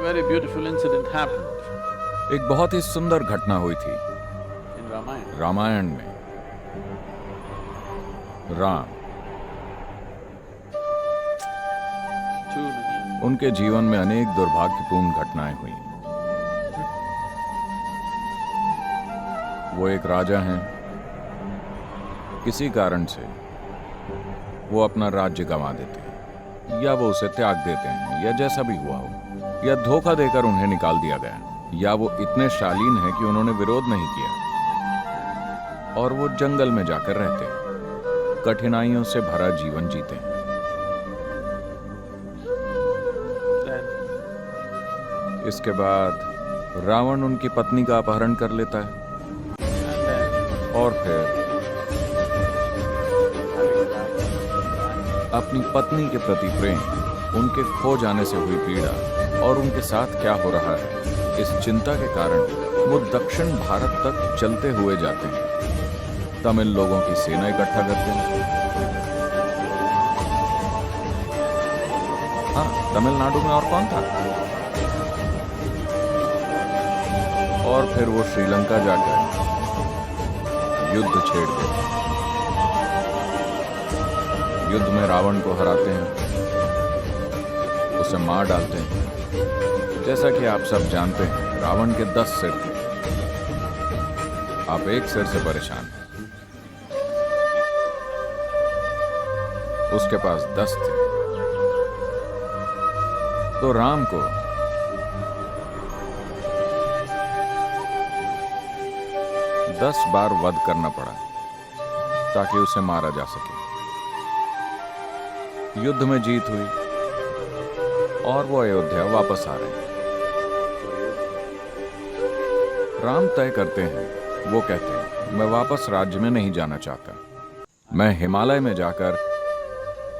very beautiful incident happened एक बहुत ही सुंदर घटना हुई थी in Ramayana. रामायण में। Ram, Too many. उनके जीवन में अनेक दुर्भाग्यपूर्ण घटनाएं हुई। वो एक राजा हैं, किसी कारण से वो अपना राज्य गंवा देते हैं, या वो उसे त्याग देते हैं, या जैसा भी हुआ हो, या धोखा देकर उन्हें निकाल दिया गया, या वो इतने शालीन हैं कि उन्होंने विरोध नहीं किया और वो जंगल में जाकर रहते हैं, कठिनाइयों से भरा जीवन जीते हैं। Then, इसके बाद रावण उनकी पत्नी का अपहरण कर लेता है and then, और फिर अपनी पत्नी के प्रति प्रेम, उनके खो जाने से हुई पीड़ा और उनके साथ क्या हो रहा है, इस चिंता के कारण वो दक्षिण भारत तक चलते हुए जाते हैं, तमिल लोगों की सेना इकट्ठा करते हैं। हाँ, तमिलनाडु में और कौन था? और फिर वो श्रीलंका जाकर युद्ध छेड़ देते हैं। युद्ध में रावण को हराते हैं, उसे मार डालते हैं। जैसा कि आप सब जानते हैं, रावण के 10 सिर थे। आप एक सिर से परेशान हैं। उसके पास 10 थे। तो राम को 10 बार वध करना पड़ा ताकि उसे मारा जा सके। युद्ध में जीत हुई और वो अयोध्या वापस आ रहे हैं। राम तय करते हैं, वो कहते हैं, मैं वापस राज्य में नहीं जाना चाहता। मैं हिमालय में जाकर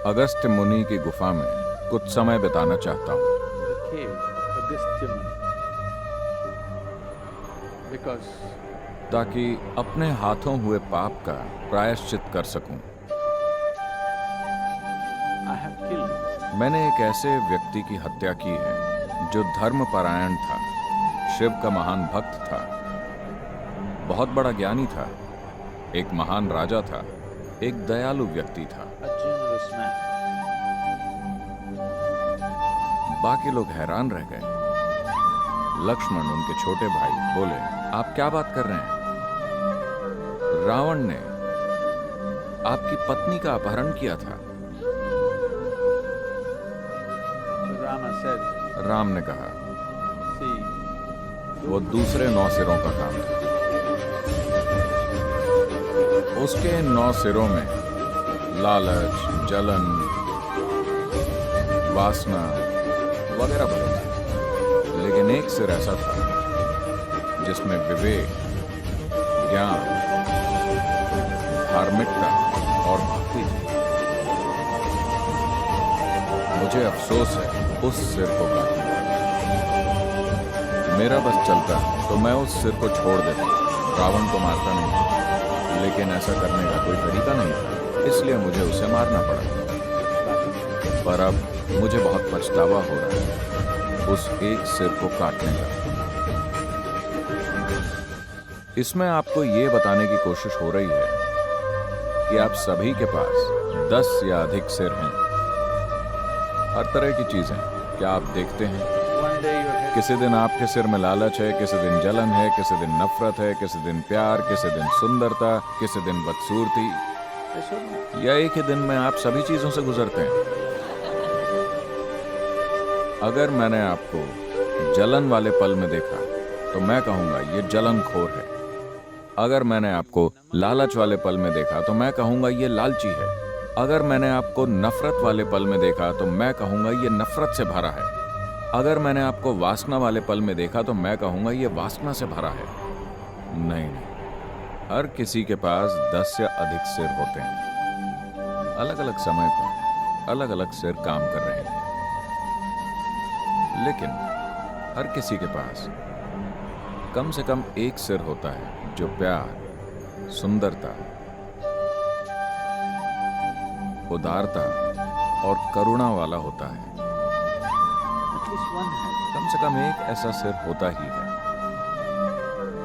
अगस्त्य मुनि की गुफा में कुछ समय बिताना चाहता हूं। the cave, Agastya Muni. Because ताकि अपने हाथों हुए पाप का प्रायश्चित कर सकूं। I have killed मैंने एक ऐसे व्यक्ति की हत्या की है जो धर्मपरायण था, शिव का महान भक्त था, बहुत बड़ा ज्ञानी था, एक महान राजा था, एक दयालु व्यक्ति था। a generous man. बाकी लोग हैरान रह गए। लक्ष्मण, उनके छोटे भाई, बोले, आप क्या बात कर रहे हैं? रावण ने आपकी पत्नी का अपहरण किया था। So Rama said, राम ने कहा, see, वो दूसरे 9 सिरों का काम था। उसके इन 9 सिरों में लालच, जलन, वासना वगैरह भरे थे, लेकिन एक सिर ऐसा था जिसमें विवेक, ज्ञान, धार्मिकता और भक्ति थी। मुझे अफसोस है उस सिर को काटने का। मेरा बस चलता तो मैं उस सिर को छोड़ देता, रावण को मारता नहीं, लेकिन ऐसा करने का कोई तरीका नहीं था, इसलिए मुझे उसे मारना पड़ा। पर अब मुझे बहुत पछतावा हो रहा है उस एक सिर को काटने का। इसमें आपको ये बताने की कोशिश हो रही है कि आप सभी के पास 10 या अधिक सिर हैं। हर तरह की चीजें क्या आप देखते हैं? one day your head किसी दिन आपके सिर में लालच है, किसी दिन जलन है, किसी दिन नफरत है, किसी दिन प्यार, किसी दिन सुंदरता, किसी दिन बदसूरती, is so या एक ही दिन में आप सभी चीजों से गुजरते हैं। अगर मैंने आपको जलन वाले पल में देखा तो मैं कहूंगा ये जलनखोर है। अगर मैंने आपको लालच वाले पल में देखा तो मैं कहूंगा ये लालची है। अगर मैंने आपको नफरत वाले पल में देखा तो मैं कहूंगा ये नफरत से भरा है। अगर मैंने आपको वासना वाले पल में देखा तो मैं कहूंगा ये वासना से भरा है। नहीं, हर किसी के पास 10 या अधिक सिर होते हैं। अलग अलग समय पर अलग अलग सिर काम कर रहे हैं, लेकिन हर किसी के पास कम से कम एक सिर होता है जो प्यार, सुंदरता, उदारता और करुणा वाला होता है। least one has. कम से कम एक ऐसा सिर होता ही है।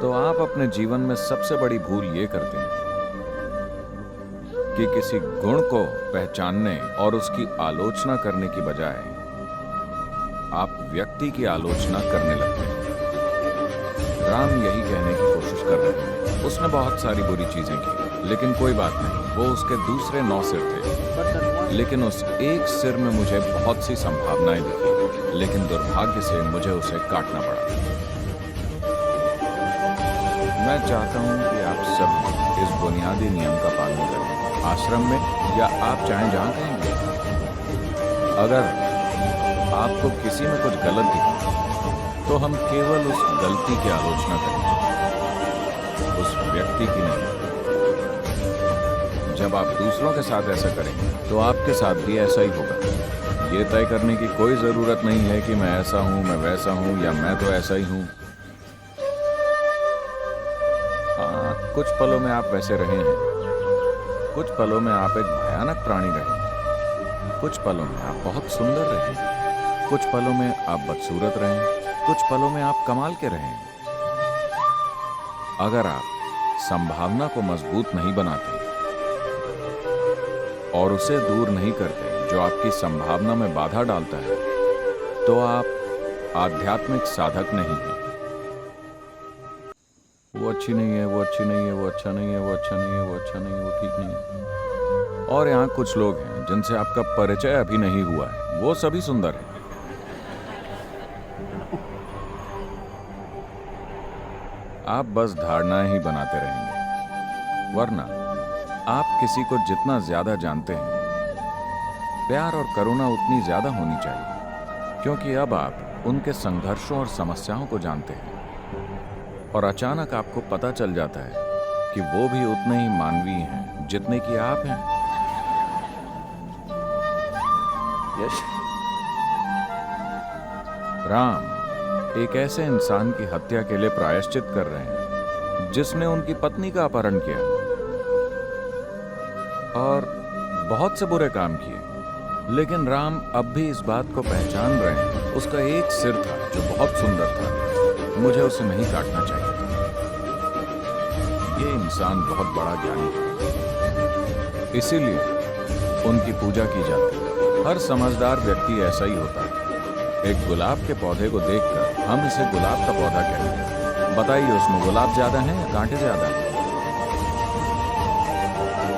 तो आप अपने जीवन में सबसे बड़ी भूल ये करते हैं कि किसी गुण को पहचानने और उसकी आलोचना करने की बजाय आप व्यक्ति की आलोचना करने लगते हैं। राम यही कहने की कोशिश कर रहे हैं। उसने बहुत सारी बुरी चीजें की, लेकिन कोई बात नहीं, वो उसके दूसरे 9 सिर थे। But that one लेकिन उस एक सिर में मुझे बहुत सी संभावनाएं दिखी, लेकिन दुर्भाग्य से मुझे उसे काटना पड़ा। मैं चाहता हूं कि आप सब इस बुनियादी नियम का पालन करें, आश्रम में या आप चाहें जहां कहेंगे। अगर आपको किसी में कुछ गलत दिखे तो हम केवल उस गलती की आलोचना करेंगे, उस व्यक्ति की नहीं। जब आप दूसरों के साथ ऐसा करेंगे तो आपके साथ भी ऐसा ही होगा। ये तय करने की कोई जरूरत नहीं है कि मैं ऐसा हूं, मैं वैसा हूं या मैं तो ऐसा ही हूं। हाँ, कुछ पलों में आप वैसे रहे हैं, कुछ पलों में आप एक भयानक प्राणी रहे, कुछ पलों में आप बहुत सुंदर रहे, कुछ पलों में आप बदसूरत रहे, कुछ पलों में आप कमाल के रहे। अगर आप संभावना को मजबूत नहीं बनाते और उसे दूर नहीं करते जो आपकी संभावना में बाधा डालता है, तो आप आध्यात्मिक साधक नहीं हैं। वो अच्छी नहीं है, वो अच्छी नहीं है, वो अच्छा नहीं है, वो अच्छा नहीं है, वो अच्छा नहीं है, वो ठीक नहीं है। और यहाँ कुछ लोग हैं जिनसे आपका परिचय अभी नहीं हुआ है, वो सभी सुंदर हैं। आप बस धारणाएं ही बनाते रहेंगे, वरना आप किसी को जितना ज्यादा जानते हैं, प्यार और करुणा उतनी ज्यादा होनी चाहिए, क्योंकि अब आप उनके संघर्षों और समस्याओं को जानते हैं और अचानक आपको पता चल जाता है कि वो भी उतने ही मानवीय हैं जितने कि आप हैं। Yes. राम एक ऐसे इंसान की हत्या के लिए प्रायश्चित कर रहे हैं जिसने उनकी पत्नी का अपहरण किया और बहुत से बुरे काम किए, लेकिन राम अब भी इस बात को पहचान रहे हैं। उसका एक सिर था जो बहुत सुंदर था, मुझे उसे नहीं काटना चाहिए था। ये इंसान बहुत बड़ा ज्ञानी है, इसीलिए उनकी पूजा की जाती है। हर समझदार व्यक्ति ऐसा ही होता है। एक गुलाब के पौधे को देखकर हम इसे गुलाब का पौधा कहते हैं। बताइए, उसमें गुलाब ज्यादा हैं या कांटे ज्यादा हैं?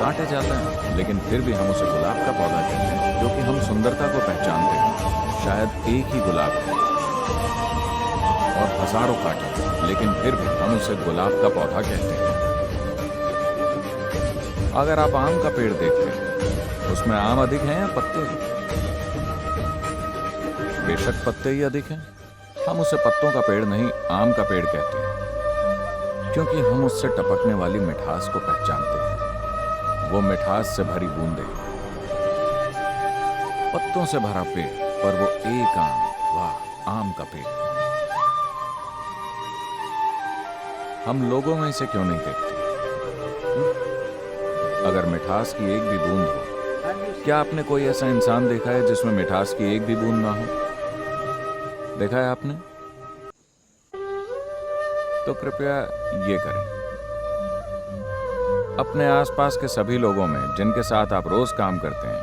कांटे ज्यादा हैं, लेकिन फिर भी हम उसे गुलाब का पौधा कहते हैं, क्योंकि हम सुंदरता को पहचानते हैं। शायद एक ही गुलाब है और हजारों कांटे, लेकिन फिर भी हम उसे गुलाब का पौधा कहते हैं। अगर आप आम का पेड़ देखते हैं, उसमें आम अधिक हैं या पत्ते? बेशक पत्ते ही अधिक हैं। हम उसे पत्तों का पेड़ नहीं, आम का पेड़ कहते हैं, क्योंकि हम उससे टपकने वाली मिठास को पहचानते हैं। वो मिठास से भरी बूंदें, पत्तों से भरा पेड़, पर वो एक आम, वाह, आम का पेड़। हम लोगों में इसे क्यों नहीं देखते? अगर मिठास की एक भी बूंद हो, क्या आपने कोई ऐसा इंसान देखा है जिसमें मिठास की एक भी बूंद ना हो? देखा है आपने? तो कृपया ये करें, अपने आसपास के सभी लोगों में जिनके साथ आप रोज काम करते हैं,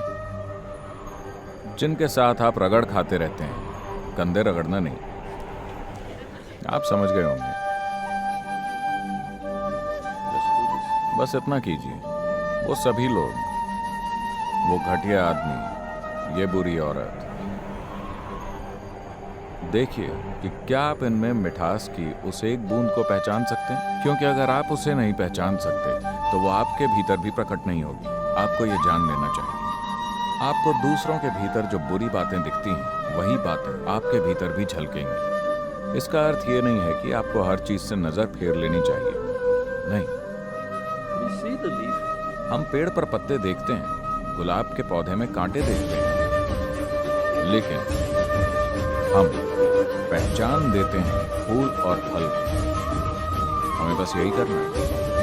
जिनके साथ आप रगड़ खाते रहते हैं, कंधे रगड़ना नहीं, आप समझ गए होंगे, बस इतना कीजिए। वो सभी लोग, वो घटिया आदमी, ये बुरी औरत, देखिए कि क्या आप इनमें मिठास की उस एक बूंद को पहचान सकते हैं? क्योंकि अगर आप उसे नहीं पहचान सकते तो वो आपके भीतर भी प्रकट नहीं होगी। आपको ये जान लेना चाहिए। आपको दूसरों के भीतर जो बुरी बातें दिखती हैं, वही बातें आपके भीतर भी झलकेंगी। इसका अर्थ ये नहीं है कि आपको हर चीज से नजर फेर लेनी चाहिए, नहीं। We see the leaf. हम पेड़ पर पत्ते देखते हैं, गुलाब के पौधे में कांटे देखते हैं, लेकिन हम पहचान देते हैं फूल और फल। हमें बस यही करना है।